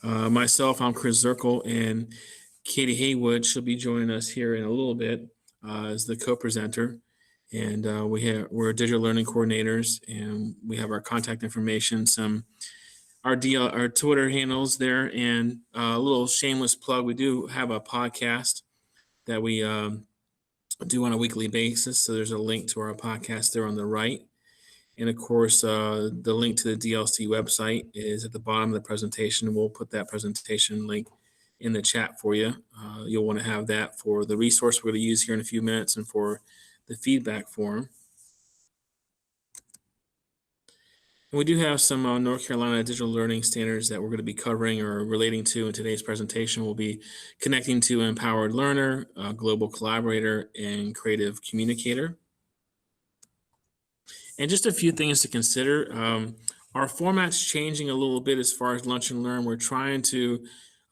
Myself, I'm Chris Zirkle, and Katie Haywood. She'll be joining us here in a little bit as the co-presenter. And we're digital learning coordinators, and we have our contact information, our Twitter handles there, and a little shameless plug. We do have a podcast that we do on a weekly basis. So there's a link to our podcast there on the right. And of course, the link to the DLC website is at the bottom of the presentation. We'll put that presentation link in the chat for you. You'll want to have that for the resource we're going to use here in a few minutes and for the feedback form. And we do have some North Carolina digital learning standards that we're going to be covering or relating to in today's presentation. We'll be connecting to empowered learner, global collaborator, and creative communicator. And just a few things to consider. Our format's changing a little bit as far as lunch and learn. We're trying to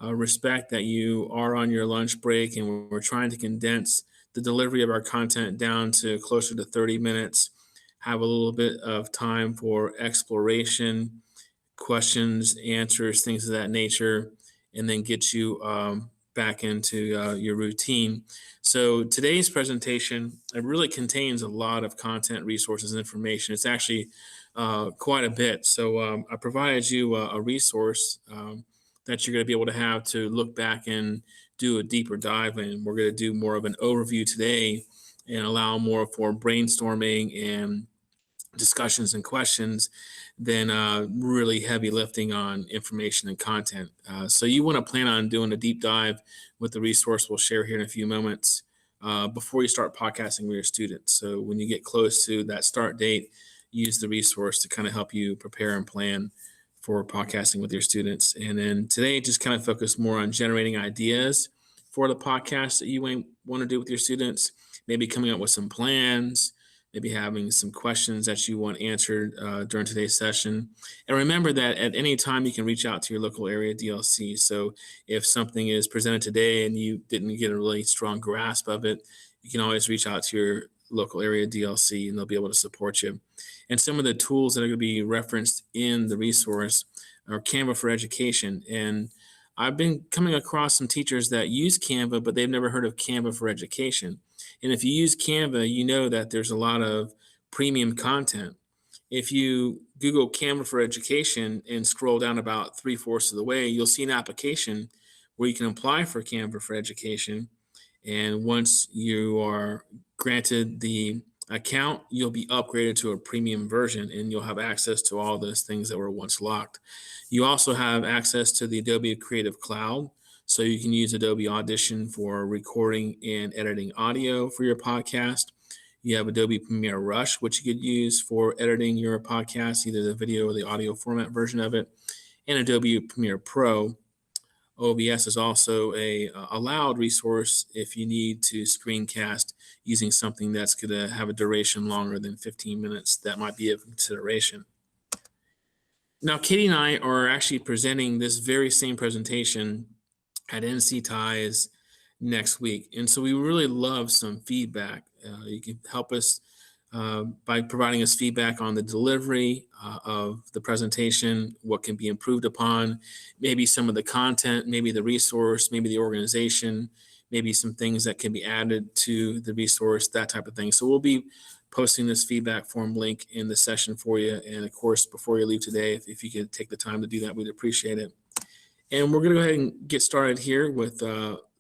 respect that you are on your lunch break, and we're trying to condense the delivery of our content down to closer to 30 minutes, have a little bit of time for exploration, questions, answers, things of that nature, and then get you back into your routine. So today's presentation, it really contains a lot of content, resources, and information. It's actually quite a bit. So I provided you a resource that you're going to be able to have to look back and do a deeper dive in. We're going to do more of an overview today and allow more for brainstorming and discussions and questions than really heavy lifting on information and content. So you want to plan on doing a deep dive with the resource we'll share here in a few moments before you start podcasting with your students. So when you get close to that start date, use the resource to kind of help you prepare and plan for podcasting with your students. And then today, just kind of focus more on generating ideas for the podcast that you want to do with your students, maybe coming up with some plans, maybe having some questions that you want answered during today's session. And remember that at any time you can reach out to your local area DLC. So if something is presented today and you didn't get a really strong grasp of it, you can always reach out to your local area DLC and they'll be able to support you. And some of the tools that are going to be referenced in the resource are Canva for Education. And I've been coming across some teachers that use Canva, but they've never heard of Canva for Education. And if you use Canva, you know that there's a lot of premium content. If you Google Canva for Education and scroll down about 3/4 of the way, you'll see an application where you can apply for Canva for Education. And once you are granted the account, you'll be upgraded to a premium version and you'll have access to all those things that were once locked. You also have access to the Adobe Creative Cloud. So you can use Adobe Audition for recording and editing audio for your podcast. You have Adobe Premiere Rush, which you could use for editing your podcast, either the video or the audio format version of it, and Adobe Premiere Pro. OBS is also a allowed resource if you need to screencast using something that's going to have a duration longer than 15 minutes. That might be a consideration. Now, Katie and I are actually presenting this very same presentation at NC Ties next week. And so we really love some feedback. You can help us by providing us feedback on the delivery of the presentation, what can be improved upon, maybe some of the content, maybe the resource, maybe the organization, maybe some things that can be added to the resource, that type of thing. So we'll be posting this feedback form link in the session for you. And of course, before you leave today, if you could take the time to do that, we'd appreciate it. And we're going to go ahead and get started here with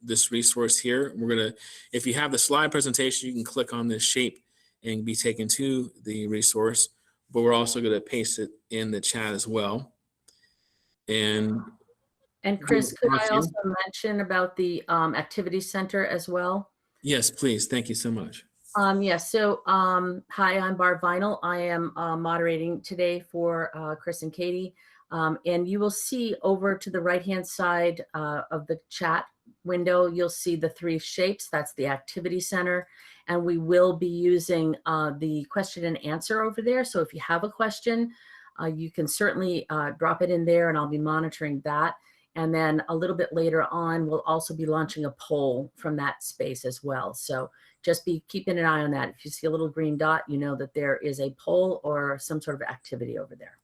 this resource here. We're going to, if you have the slide presentation, you can click on this shape and be taken to the resource, but we're also going to paste it in the chat as well. And Chris, could I also mention about the Activity Center as well? Yes, please. Thank you so much. Yes. So, hi, I'm Barb Vinyl. I am moderating today for Chris and Katie. And you will see over to the right-hand side of the chat window, you'll see the three shapes. That's the Activity Center. And we will be using the question and answer over there. So if you have a question, you can certainly drop it in there and I'll be monitoring that. And then a little bit later on, we'll also be launching a poll from that space as well. So just be keeping an eye on that. If you see a little green dot, you know that there is a poll or some sort of activity over there.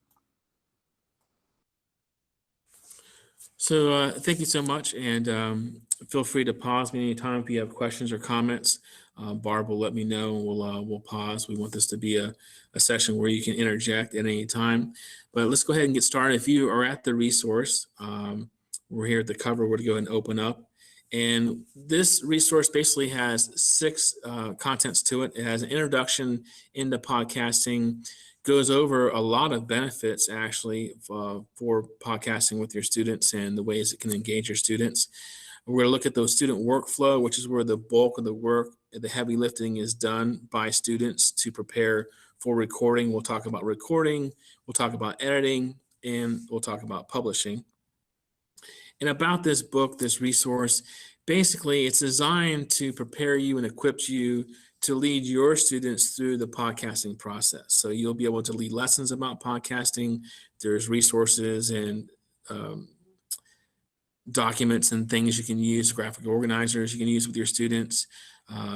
So thank you so much, and feel free to pause me anytime if you have questions or comments. Barb will let me know, and we'll pause. We want this to be a session where you can interject at any time. But let's go ahead and get started. If you are at the resource, we're here at the cover. We're to go ahead and open up. And this resource basically has six contents to it. It has an introduction into podcasting, goes over a lot of benefits actually for podcasting with your students and the ways it can engage your students. We're going to look at those student workflow, which is where the bulk of the work, the heavy lifting is done by students to prepare for recording. We'll talk about recording, we'll talk about editing, and we'll talk about publishing. And about this book, this resource, basically it's designed to prepare you and equip you to lead your students through the podcasting process. So you'll be able to lead lessons about podcasting. There's resources and documents and things you can use, graphic organizers you can use with your students.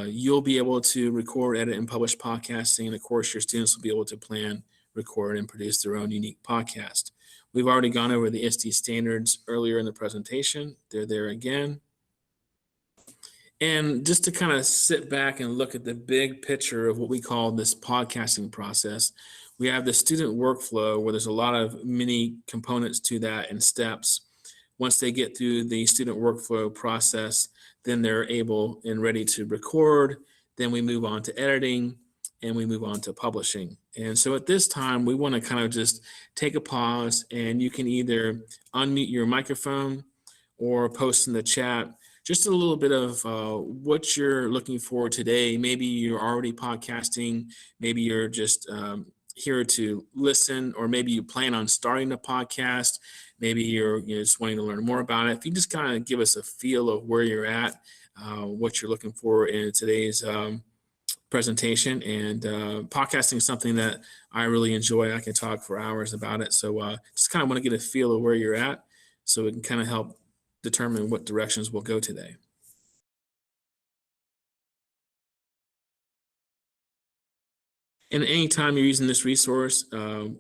You'll be able to record, edit, and publish podcasting. And of course, your students will be able to plan, record, and produce their own unique podcast. We've already gone over the ISTE standards earlier in the presentation. They're there again. And just to kind of sit back and look at the big picture of what we call this podcasting process, we have the student workflow where there's a lot of mini components to that and steps. Once they get through the student workflow process, then they're able and ready to record. Then we move on to editing and we move on to publishing. And so at this time, we want to kind of just take a pause, and you can either unmute your microphone or post in the chat just a little bit of what you're looking for today. Maybe you're already podcasting, maybe you're just here to listen, or maybe you plan on starting a podcast. Maybe you're just wanting to learn more about it. If you just kind of give us a feel of where you're at, what you're looking for in today's presentation. And podcasting is something that I really enjoy. I can talk for hours about it. So just kind of want to get a feel of where you're at so it can kind of help determine what directions we'll go today. And anytime you're using this resource,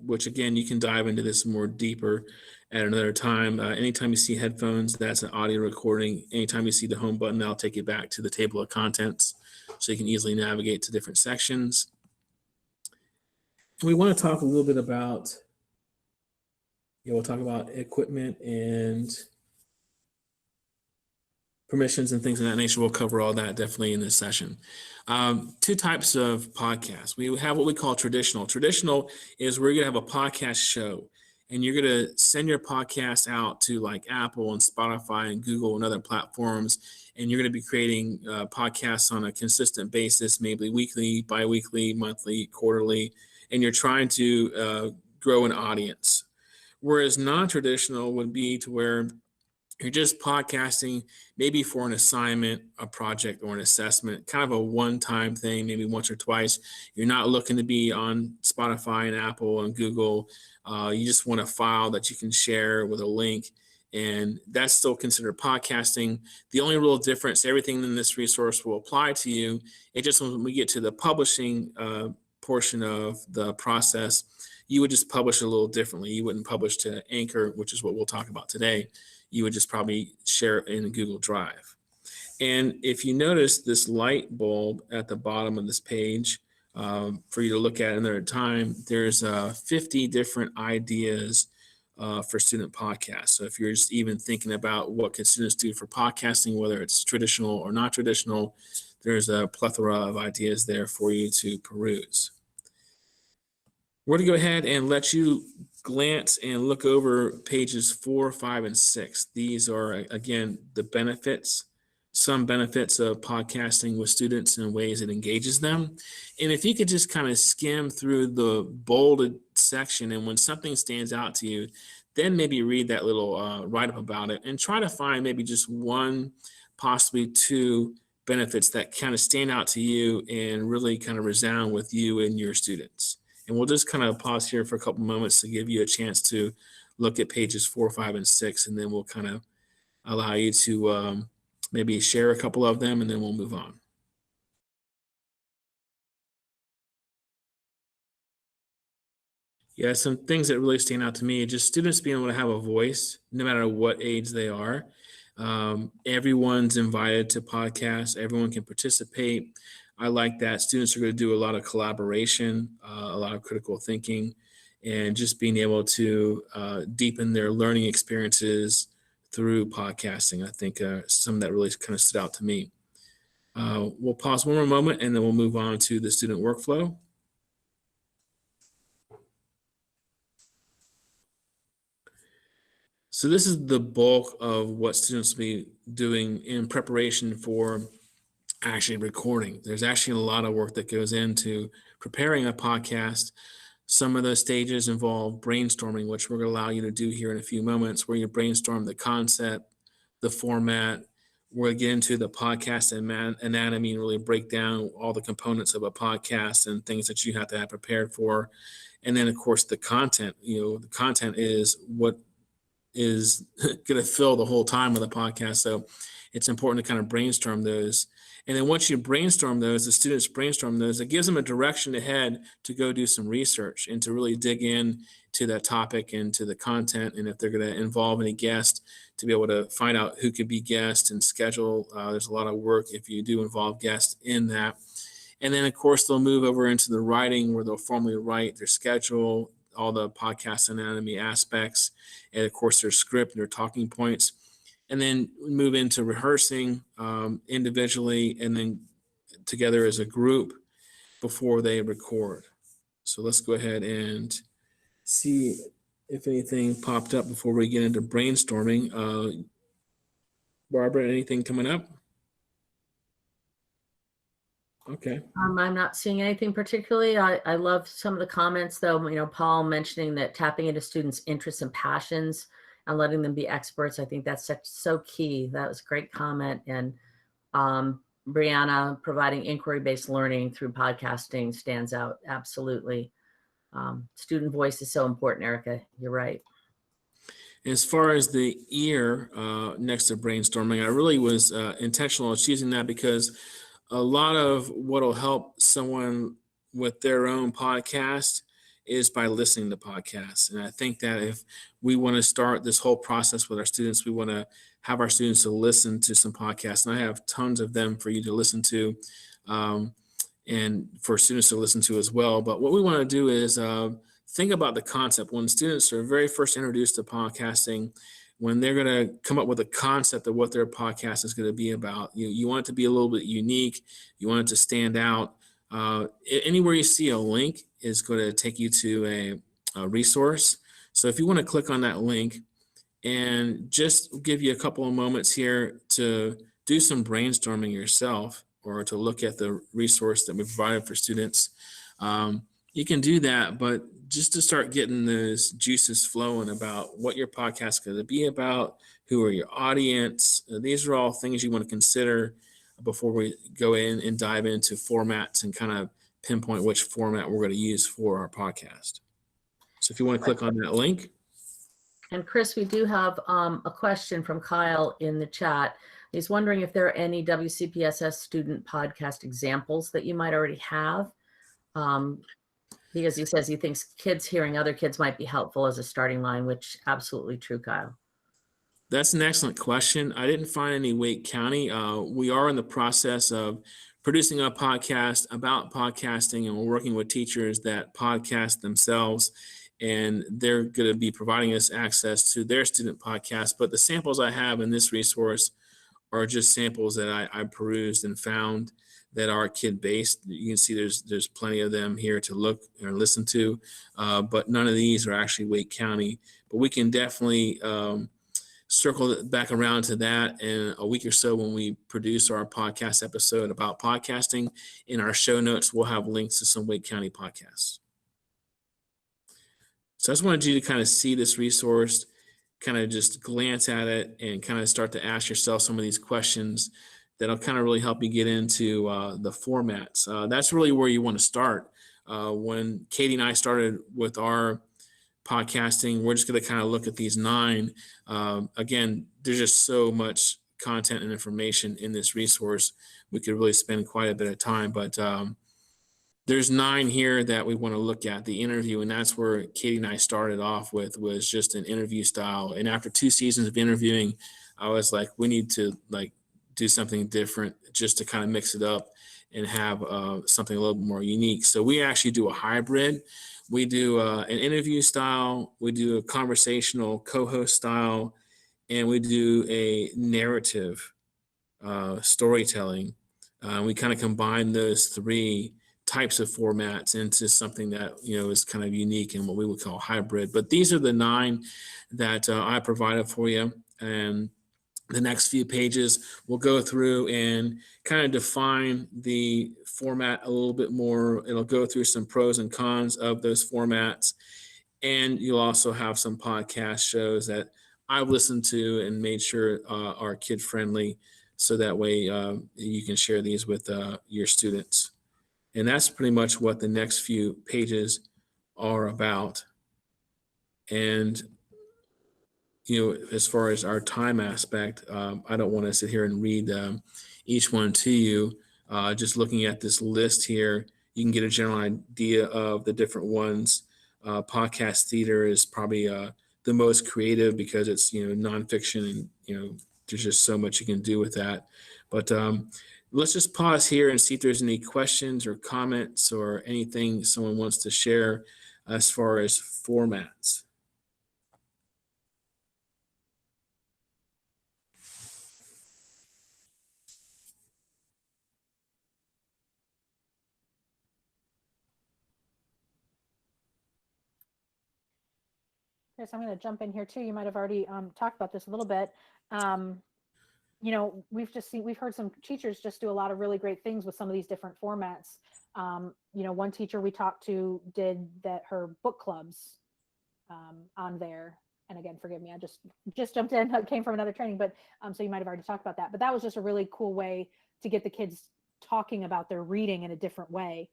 which again, you can dive into this more deeper at another time. Anytime you see headphones, that's an audio recording. Anytime you see the home button, that'll take you back to the table of contents so you can easily navigate to different sections. And we want to talk a little bit about, we'll talk about equipment and permissions and things of that nature. We'll cover all that definitely in this session. Two types of podcasts. We have what we call traditional. Traditional is where you're going to have a podcast show, and you're going to send your podcast out to like Apple and Spotify and Google and other platforms, and you're going to be creating podcasts on a consistent basis, maybe weekly, bi-weekly, monthly, quarterly, and you're trying to grow an audience. Whereas non-traditional would be to where you're just podcasting maybe for an assignment, a project, or an assessment, kind of a one-time thing, maybe once or twice. You're not looking to be on Spotify and Apple and Google. You just want a file that you can share with a link, and that's still considered podcasting. The only real difference, everything in this resource will apply to you. It just, when we get to the publishing portion of the process, you would just publish a little differently. You wouldn't publish to Anchor, which is what we'll talk about today. You would just probably share it in Google Drive. And if you notice this light bulb at the bottom of this page, for you to look at another time, there's 50 different ideas for student podcasts. So if you're just even thinking about what can students do for podcasting, whether it's traditional or not traditional, there's a plethora of ideas there for you to peruse. We're going to go ahead and let you glance and look over pages 4, 5, and 6. These are, again, the benefits, some benefits of podcasting with students and ways it engages them. And if you could just kind of skim through the bolded section, and when something stands out to you, then maybe read that little write-up about it and try to find maybe just one, possibly two benefits that kind of stand out to you and really kind of resound with you and your students. And we'll just kind of pause here for a couple moments to give you a chance to look at pages 4, 5, and 6, and then we'll kind of allow you to maybe share a couple of them, and then we'll move on. Yeah, some things that really stand out to me, just students being able to have a voice, no matter what age they are. Everyone's invited to podcasts. Everyone can participate. I like that. Students are going to do a lot of collaboration, a lot of critical thinking, and just being able to deepen their learning experiences through podcasting. I think some that really kind of stood out to me. We'll pause one more moment, and then we'll move on to the student workflow. So this is the bulk of what students will be doing in preparation for actually recording. There's actually a lot of work that goes into preparing a podcast. Some of those stages involve brainstorming, which we're going to allow you to do here in a few moments, where you brainstorm the concept, the format. We'll get into the podcast anatomy and really break down all the components of a podcast and things that you have to have prepared for. And then, of course, the content. The content is what is going to fill the whole time with a podcast. So it's important to kind of brainstorm those. And then once you brainstorm those, the students brainstorm those, it gives them a direction ahead to go do some research and to really dig in to that topic and to the content. And if they're going to involve any guests, to be able to find out who could be guests and schedule. There's a lot of work if you do involve guests in that. And then, of course, they'll move over into the writing, where they'll formally write their schedule, all the podcast anatomy aspects, and of course their script and their talking points, and then move into rehearsing individually and then together as a group before they record. So let's go ahead and see if anything popped up before we get into brainstorming. Barbara, anything coming up? Okay. I'm not seeing anything particularly. I love some of the comments, though. Paul mentioning that tapping into students' interests and passions and letting them be experts. I think that's so key. That was a great comment. And Brianna providing inquiry-based learning through podcasting stands out. Absolutely. Student voice is so important, Erica. You're right. As far as the ear next to brainstorming, I really was intentional in choosing that because a lot of what will help someone with their own podcast is by listening to podcasts. And I think that if we want to start this whole process with our students, we want to have our students to listen to some podcasts. And I have tons of them for you to listen to and for students to listen to as well. But what we want to do is think about the concept. When students are very first introduced to podcasting, when they're going to come up with a concept of what their podcast is going to be about, you want it to be a little bit unique. You want it to stand out. Anywhere you see a link is going to take you to a resource. So if you want to click on that link and just give you a couple of moments here to do some brainstorming yourself or to look at the resource that we provided for students, you can do that, but just to start getting those juices flowing about what your podcast is going to be about, who are your audience. These are all things you want to consider before we go in and dive into formats and kind of pinpoint which format we're going to use for our podcast. So if you want to click on that link. And Chris, we do have a question from Kyle in the chat. He's wondering if there are any WCPSS student podcast examples that you might already have. Because he says he thinks kids hearing other kids might be helpful as a starting line, which absolutely true, Kyle. That's an excellent question. I didn't find any Wake County. We are in the process of producing a podcast about podcasting, and we're working with teachers that podcast themselves, and they're going to be providing us access to their student podcast. But the samples I have in this resource are just samples that I perused and found that are kid-based. You can see there's plenty of them here to look or listen to, but none of these are actually Wake County. But we can definitely circle back around to that in a week or so when we produce our podcast episode about podcasting. In our show notes, we'll have links to some Wake County podcasts. So I just wanted you to kind of see this resource, kind of just glance at it and kind of start to ask yourself some of these questions that'll kind of really help you get into the formats. That's really where you want to start. When Katie and I started with our podcasting, we're just going to kind of look at these 9. Again, there's just so much content and information in this resource. We could really spend quite a bit of time, but there's 9 here that we want to look at, the interview, and that's where Katie and I started off with, was just an interview style. And after 2 seasons of interviewing, I was like, we need to like do something different just to kind of mix it up and have something a little more unique. So we actually do a hybrid. We do an interview style, we do a conversational co-host style, and we do a narrative storytelling. We kind of combine those 3 types of formats into something that is kind of unique and what we would call hybrid. But these are the 9 that I provided for you, and the next few pages we'll go through and kind of define the format a little bit more. It'll go through some pros and cons of those formats, and you'll also have some podcast shows that I've listened to and made sure are kid friendly, so that way you can share these with your students. And that's pretty much what the next few pages are about. And as far as our time aspect, I don't want to sit here and read each one to you. Just looking at this list here, you can get a general idea of the different ones. Podcast theater is probably the most creative because it's nonfiction, and there's just so much you can do with that. But let's just pause here and see if there's any questions or comments or anything someone wants to share as far as formats. Chris, I'm going to jump in here too. You might have already talked about this a little bit. We've heard some teachers just do a lot of really great things with some of these different formats. One teacher we talked to did that, her book clubs on there. And again, forgive me, I just jumped in, came from another training, but so you might have already talked about that. But that was just a really cool way to get the kids talking about their reading in a different way.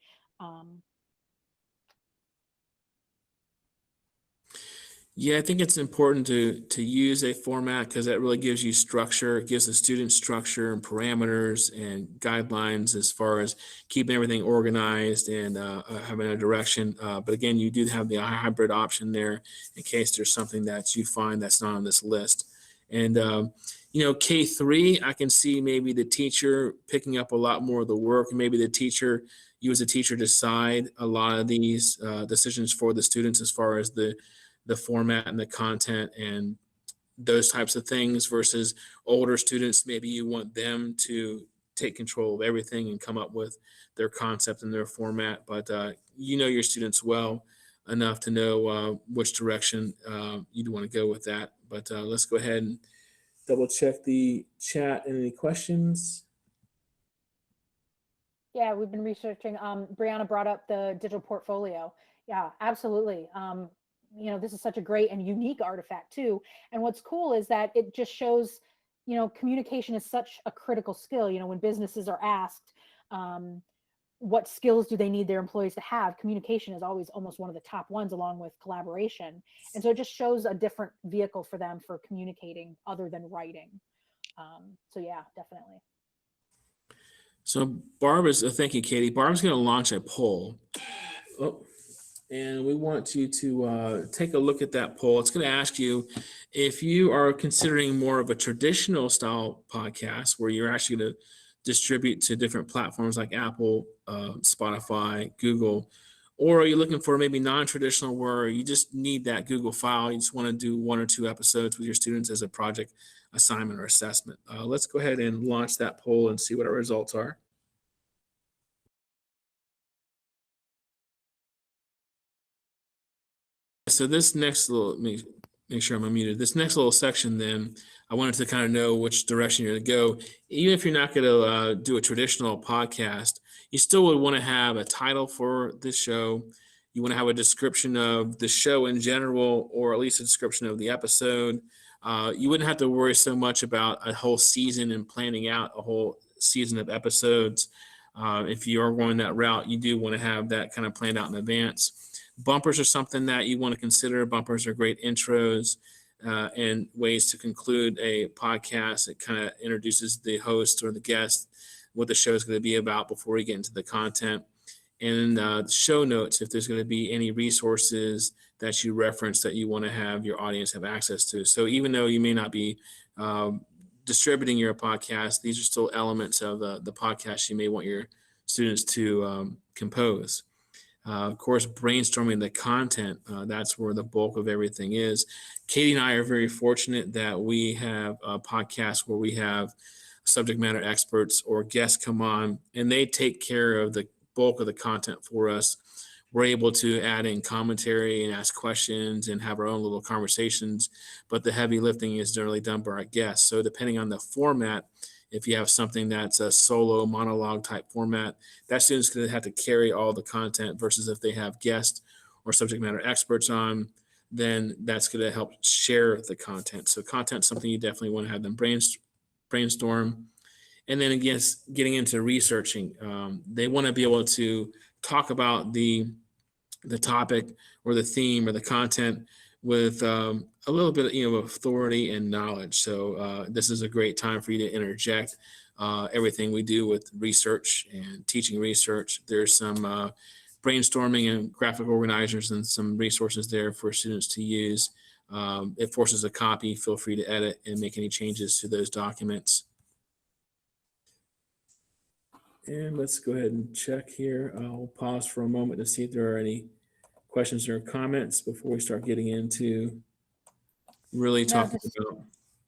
Yeah, I think it's important to use a format because that really gives you structure. It gives the students structure and parameters and guidelines as far as keeping everything organized and having a direction. But again, you do have the hybrid option there in case there's something that you find that's not on this list. And K3, I can see maybe the teacher picking up a lot more of the work. Maybe you as a teacher decide a lot of these decisions for the students as far as the format and the content and those types of things, versus older students, maybe you want them to take control of everything and come up with their concept and their format. But your students well enough to know which direction you'd want to go with that. But let's go ahead and double check the chat. Any questions? Yeah, we've been researching. Brianna brought up the digital portfolio. Yeah, absolutely. This is such a great and unique artifact too. And what's cool is that it just shows, communication is such a critical skill. When businesses are asked, what skills do they need their employees to have? Communication is always almost one of the top ones, along with collaboration. And so it just shows a different vehicle for them for communicating other than writing. So yeah, definitely. So thank you, Katie. Barb's going to launch a poll. And we want you to take a look at that poll. It's going to ask you if you are considering more of a traditional style podcast where you're actually going to distribute to different platforms like Apple, Spotify, Google, or are you looking for maybe non-traditional where you just need that Google file? You just want to do 1 or 2 episodes with your students as a project assignment or assessment. Let's go ahead and launch that poll and see what our results are. So this next little, make sure I'm unmuted. This next little section, then, I wanted to kind of know which direction you're going to go. Even if you're not going to do a traditional podcast, you still would want to have a title for this show. You want to have a description of the show in general, or at least a description of the episode. You wouldn't have to worry so much about a whole season and planning out a whole season of episodes. If you are going that route, you do want to have that kind of planned out in advance. Bumpers are something that you want to consider. Bumpers are great intros and ways to conclude a podcast. It kind of introduces the host or the guest, what the show is going to be about before we get into the content. and show notes if there's going to be any resources that you reference that you want to have your audience have access to. So even though you may not be distributing your podcast, these are still elements of the podcast you may want your students to compose. Of course, brainstorming the content, that's where the bulk of everything is. Katie and I are very fortunate that we have a podcast where we have subject matter experts or guests come on, and they take care of the bulk of the content for us. We're able to add in commentary and ask questions and have our own little conversations, but the heavy lifting is generally done by our guests. So depending on the format, if you have something that's a solo monologue type format, that student's going to have to carry all the content, versus if they have guests or subject matter experts on, then that's going to help share the content. So content's something you definitely want to have them brainstorm. And then again, getting into researching. They want to be able to talk about the topic or the theme or the content with a little bit of authority and knowledge. So this is a great time for you to interject everything we do with research and teaching research. There's some brainstorming and graphic organizers and some resources there for students to use. It forces a copy. Feel free to edit and make any changes to those documents. And let's go ahead and check here. I'll pause for a moment to see if there are any questions or comments before we start getting into really talking about.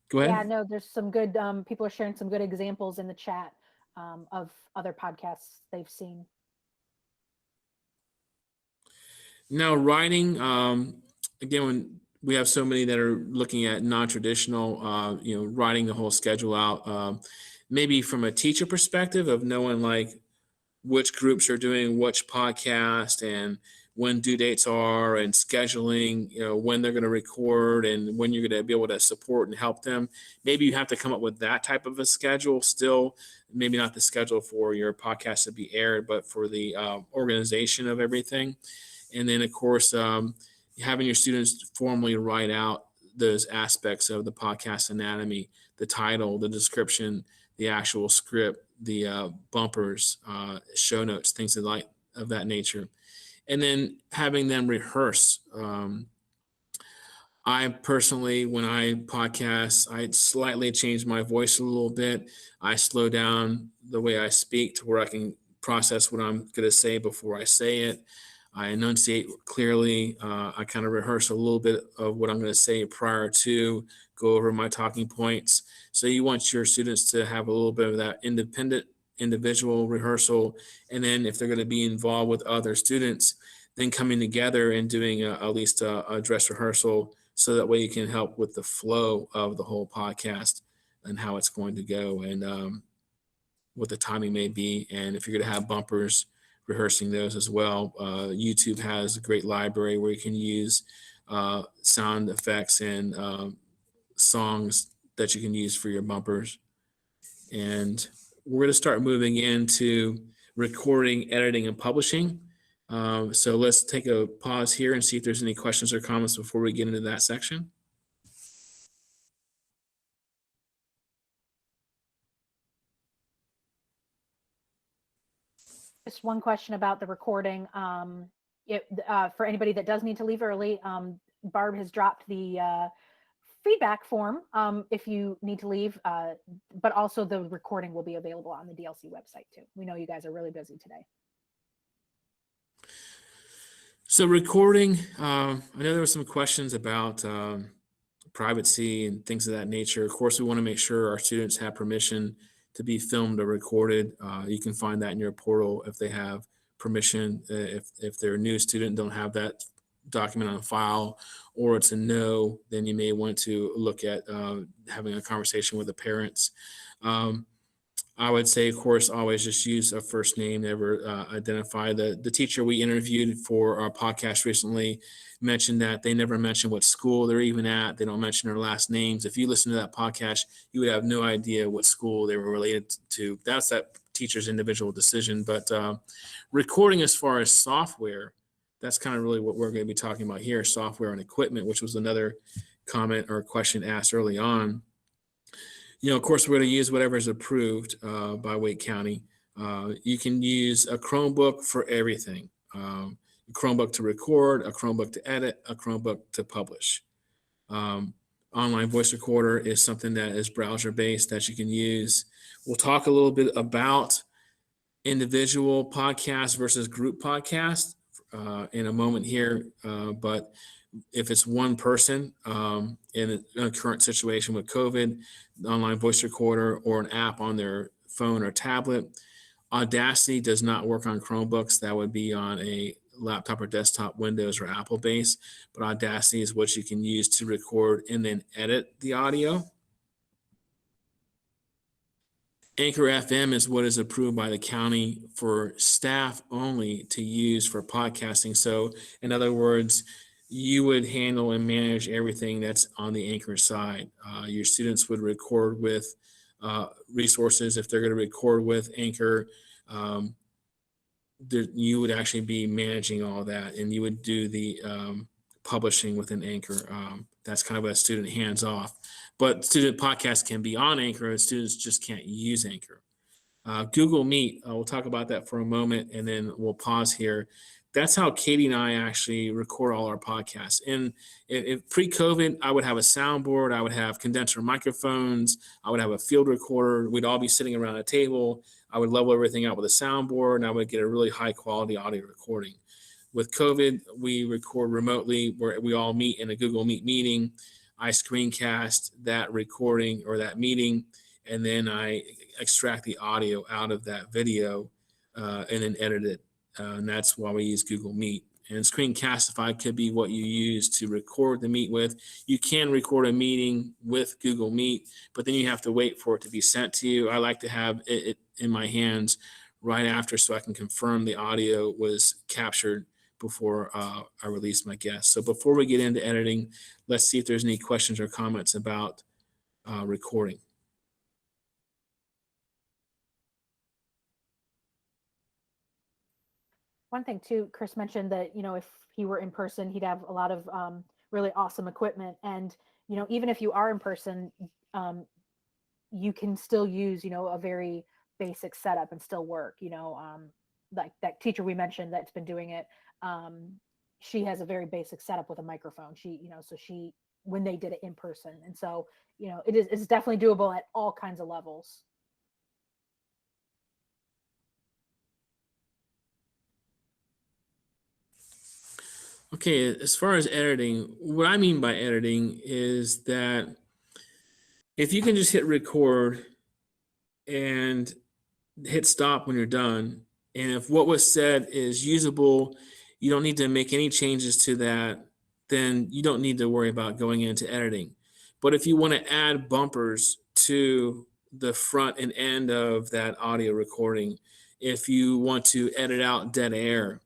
Go ahead. Yeah, no, there's some good, people are sharing some good examples in the chat of other podcasts they've seen. Now, writing, again, when we have so many that are looking at non-traditional, writing the whole schedule out, maybe from a teacher perspective of knowing like which groups are doing which podcast and when due dates are, and scheduling, when they're going to record and when you're going to be able to support and help them. Maybe you have to come up with that type of a schedule still, maybe not the schedule for your podcast to be aired, but for the organization of everything. And then of course, having your students formally write out those aspects of the podcast anatomy, the title, the description, the actual script, the bumpers, show notes, things of that nature. And then having them rehearse. I personally, when I podcast, I slightly change my voice a little bit. I slow down the way I speak to where I can process what I'm going to say before I say it. I enunciate clearly. I kind of rehearse a little bit of what I'm going to say prior to, go over my talking points. So you want your students to have a little bit of that independent individual rehearsal. And then if they're going to be involved with other students, then coming together and doing at least a dress rehearsal, so that way you can help with the flow of the whole podcast and how it's going to go and what the timing may be. And if you're going to have bumpers, rehearsing those as well. YouTube has a great library where you can use sound effects and songs that you can use for your bumpers. And we're going to start moving into recording, editing, and publishing. So let's take a pause here and see if there's any questions or comments before we get into that section. Just one question about the recording. For anybody that does need to leave early, Barb has dropped the feedback form if you need to leave, but also the recording will be available on the DLC website too. We know you guys are really busy today. So recording, I know there were some questions about privacy and things of that nature. Of course, we want to make sure our students have permission to be filmed or recorded. You can find that in your portal if they have permission. If they're a new student, don't have that document on file, or it's a no, then you may want to look at having a conversation with the parents. I would say, of course, always just use a first name, never identify. The teacher we interviewed for our podcast recently mentioned that they never mention what school they're even at. They don't mention their last names. If you listen to that podcast, you would have no idea what school they were related to. That's that teacher's individual decision. But recording as far as software, that's kind of really what we're going to be talking about here, software and equipment, which was another comment or question asked early on. Of course, we're going to use whatever is approved by Wake County. You can use a Chromebook for everything. A Chromebook to record, a Chromebook to edit, a Chromebook to publish. Online voice recorder is something that is browser based that you can use. We'll talk a little bit about individual podcasts versus group podcasts in a moment here, but if it's one person in a current situation with COVID, the online voice recorder or an app on their phone or tablet. Audacity does not work on Chromebooks. That would be on a laptop or desktop, Windows or Apple based, but Audacity is what you can use to record and then edit the audio. Anchor FM is what is approved by the county for staff only to use for podcasting. So in other words, you would handle and manage everything that's on the Anchor side. Your students would record with resources. If they're going to record with Anchor, you would actually be managing all that, and you would do the publishing within Anchor. That's kind of a student hands off. But student podcasts can be on Anchor, and students just can't use Anchor. Google Meet, we'll talk about that for a moment, and then we'll pause here. That's how Katie and I actually record all our podcasts. And if pre-COVID, I would have a soundboard, I would have condenser microphones, I would have a field recorder. We'd all be sitting around a table. I would level everything out with a soundboard, and I would get a really high quality audio recording. With COVID, we record remotely where we all meet in a Google Meet meeting. I screencast that recording or that meeting, and then I extract the audio out of that video and then edit it. And that's why we use Google Meet. And Screencastify could be what you use to record the meet with. You can record a meeting with Google Meet, but then you have to wait for it to be sent to you. I like to have it in my hands right after so I can confirm the audio was captured before I release my guest. So before we get into editing, let's see if there's any questions or comments about recording. One thing too, Chris mentioned that, if he were in person, he'd have a lot of really awesome equipment. And, even if you are in person, you can still use, a very basic setup and still work, like that teacher we mentioned that's been doing it. She has a very basic setup with a microphone. When they did it in person. And so, it's definitely doable at all kinds of levels. Okay, as far as editing, what I mean by editing is that if you can just hit record and hit stop when you're done, and if what was said is usable, you don't need to make any changes to that, then you don't need to worry about going into editing. But if you want to add bumpers to the front and end of that audio recording, if you want to edit out dead air,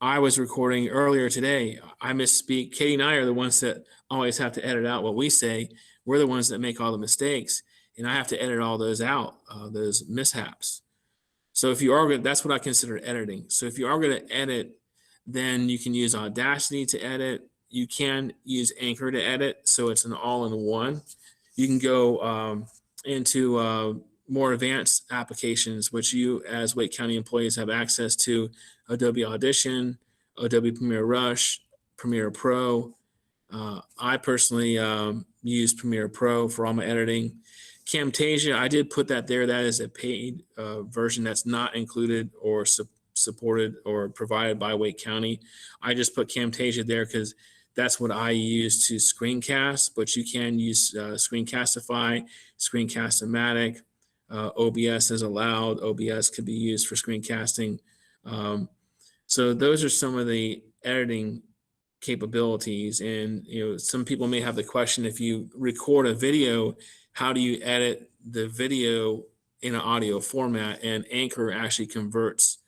I was recording earlier today. I misspeak. Katie and I are the ones that always have to edit out what we say. We're the ones that make all the mistakes, and I have to edit all those out, those mishaps. So if you are, that's what I consider editing. So if you are going to edit, then you can use Audacity to edit. You can use Anchor to edit, so it's an all-in-one. You can go into more advanced applications, which you as Wake County employees have access to: Adobe Audition, Adobe Premiere Rush, Premiere Pro. I personally use Premiere Pro for all my editing. Camtasia, I did put that there. That is a paid version that's not included or supported or provided by Wake County. I just put Camtasia there because that's what I use to screencast, but you can use Screencastify, Screencast-O-Matic. OBS is allowed. OBS could be used for screencasting. So those are some of the editing capabilities. And some people may have the question, if you record a video, how do you edit the video in an audio format? And Anchor actually converts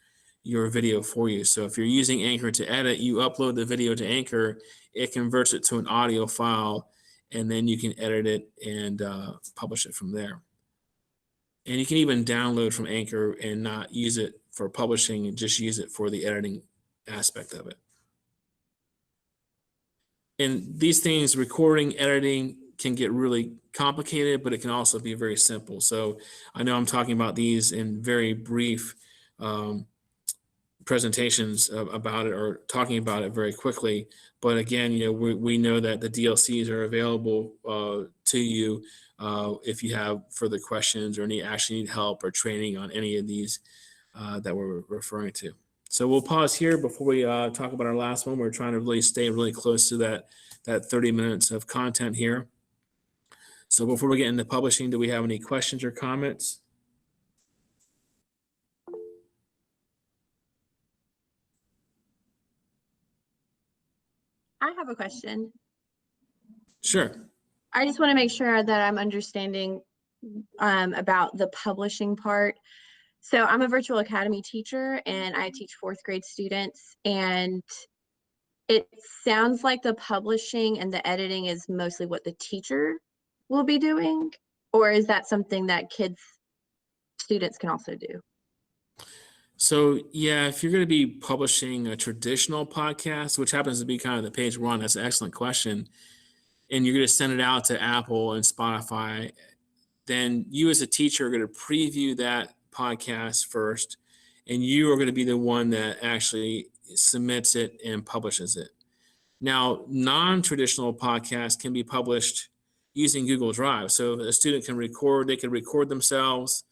your video for you. So if you're using Anchor to edit, you upload the video to Anchor, it converts it to an audio file, and then you can edit it and publish it from there. And you can even download from Anchor and not use it for publishing and just use it for the editing aspect of it. And these things, recording, editing, can get really complicated, but it can also be very simple. So I know I'm talking about these in very brief presentations about it, or talking about it very quickly. But again, we know that the DLCs are available to you if you have further questions or actually need help or training on any of these that we're referring to. So we'll pause here before we talk about our last one. We're trying to really stay really close to that 30 minutes of content here. So before we get into publishing, do we have any questions or comments? I have a question. Sure. I just want to make sure that I'm understanding about the publishing part. So I'm a virtual academy teacher and I teach 4th grade students, and it sounds like the publishing and the editing is mostly what the teacher will be doing, or is that something that students can also do? So yeah, if you're going to be publishing a traditional podcast, which happens to be kind of the page we're on, that's an excellent question, and you're going to send it out to Apple and Spotify, then you as a teacher are going to preview that podcast first, and you are going to be the one that actually submits it and publishes it. Now, non-traditional podcasts can be published using Google Drive. So a student can record, they can record themselves,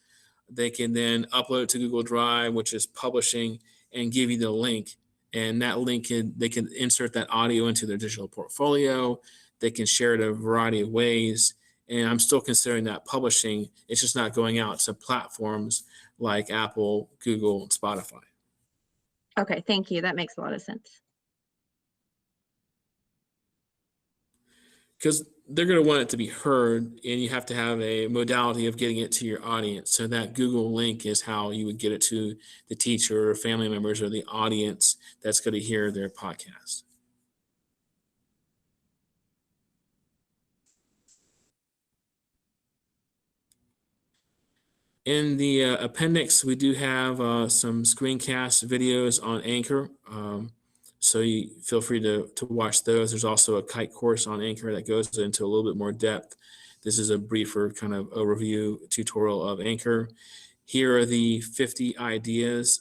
they can then upload it to Google Drive, which is publishing, and give you the link. And that link they can insert that audio into their digital portfolio. They can share it a variety of ways. And I'm still considering that publishing. It's just not going out to platforms like Apple, Google, and Spotify. Okay, thank you. That makes a lot of sense. Because they're going to want it to be heard, and you have to have a modality of getting it to your audience. So that Google link is how you would get it to the teacher or family members or the audience that's going to hear their podcast. In the appendix, we do have some screencast videos on Anchor. So you feel free to watch those. There's also a kite course on Anchor that goes into a little bit more depth. This is a briefer kind of overview tutorial of Anchor. Here are the 50 ideas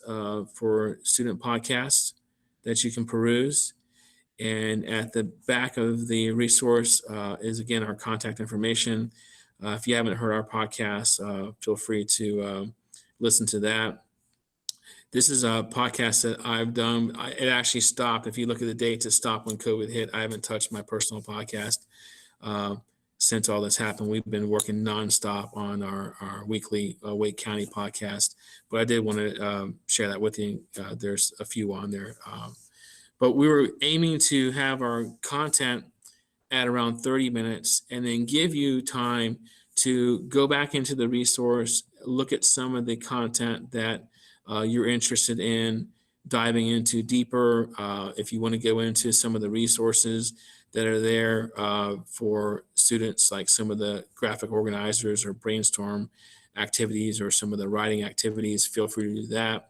for student podcasts that you can peruse. And at the back of the resource is, again, our contact information. If you haven't heard our podcast, feel free to listen to that. This is a podcast that I've done. It actually stopped. If you look at the dates, it stopped when COVID hit. I haven't touched my personal podcast since all this happened. We've been working nonstop on our weekly Wake County podcast. But I did want to share that with you. There's a few on there. But we were aiming to have our content at around 30 minutes and then give you time to go back into the resource, look at some of the content that you're interested in diving into deeper. If you want to go into some of the resources that are there for students, like some of the graphic organizers or brainstorm activities or some of the writing activities, feel free to do that.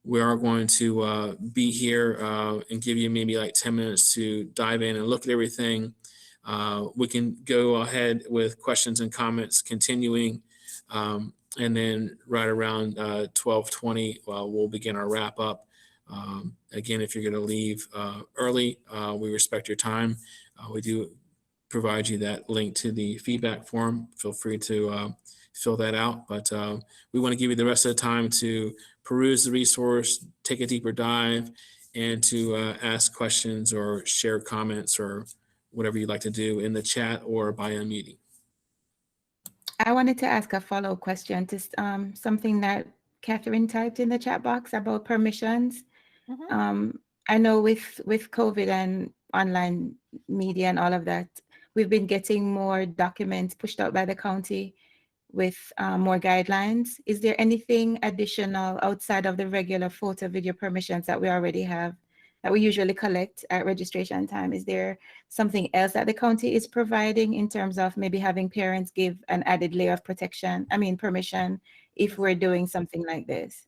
We are going to be here and give you maybe like 10 minutes to dive in and look at everything. We can go ahead with questions and comments continuing. And then right around 12:20, we'll begin our wrap up. Again, if you're going to leave early, we respect your time. We do provide you that link to the feedback form. Feel free to fill that out. But we want to give you the rest of the time to peruse the resource, take a deeper dive, and to ask questions or share comments or whatever you'd like to do in the chat or by unmuting. I wanted to ask a follow-up question to something that Catherine typed in the chat box about permissions. Mm-hmm. I know with COVID and online media and all of that, we've been getting more documents pushed out by the county with more guidelines. Is there anything additional outside of the regular photo video permissions that we already have that we usually collect at registration time? Is there something else that the county is providing in terms of maybe having parents give an added layer of permission if we're doing something like this?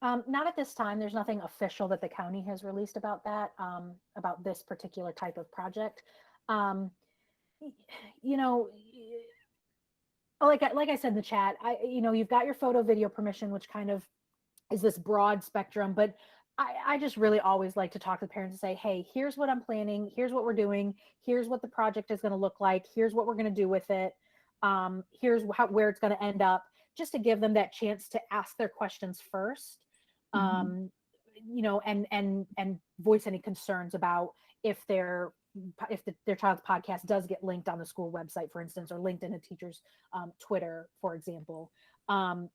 Not at this time. There's nothing official that the county has released about that, about this particular type of project. you know, like I said in the chat, you've got your photo video permission, which kind of is this broad spectrum, but I just really always like to talk to the parents and say, hey, here's what I'm planning. Here's what we're doing. Here's what the project is going to look like. Here's what we're going to do with it. Here's where it's going to end up, just to give them that chance to ask their questions first. Mhm. And voice any concerns about if their child's podcast does get linked on the school website, for instance, or linked in a teacher's Twitter, for example. And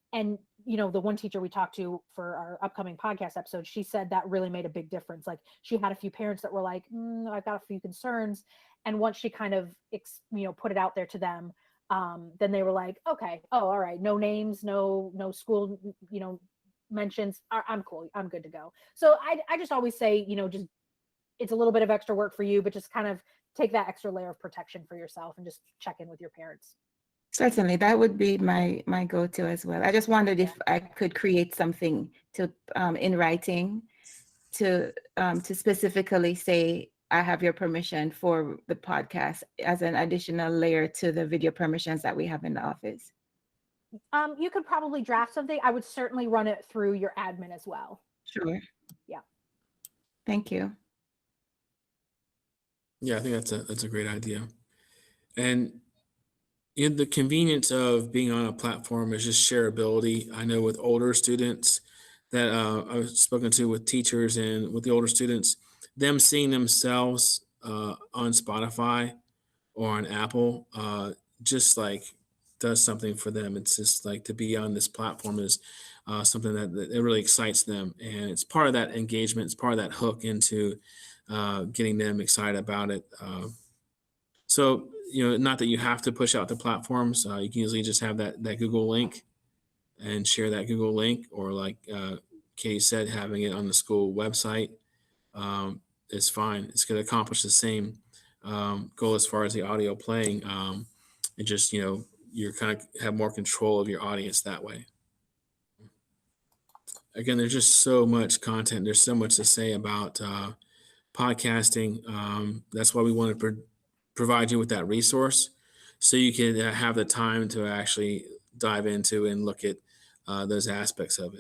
the one teacher we talked to for our upcoming podcast episode, she said that really made a big difference. Like, she had a few parents that were like, I've got a few concerns. And once she kind of, put it out there to them, then they were like, okay, oh, all right. No names, no school, mentions. I'm cool. I'm good to go. So I just always say, just, it's a little bit of extra work for you, but just kind of take that extra layer of protection for yourself and just check in with your parents. Certainly, that would be my go-to as well. I just wondered if I could create something to in writing to specifically say, I have your permission for the podcast, as an additional layer to the video permissions that we have in the office. You could probably draft something. I would certainly run it through your admin as well. Sure. Yeah. Thank you. Yeah, I think that's a great idea. And the convenience of being on a platform is just shareability. I know with older students that I've spoken to, with teachers and with the older students, them seeing themselves on Spotify or on Apple, just like does something for them. It's just like, to be on this platform is something that it really excites them, and it's part of that engagement. It's part of that hook into getting them excited about it. So, not that you have to push out the platforms. You can easily just have that Google link and share that Google link, or like Katie said, having it on the school website is fine. It's going to accomplish the same goal as far as the audio playing. And just, you're kind of have more control of your audience that way. Again, there's just so much content. There's so much to say about podcasting. That's why we want to provide you with that resource, so you can have the time to actually dive into and look at those aspects of it.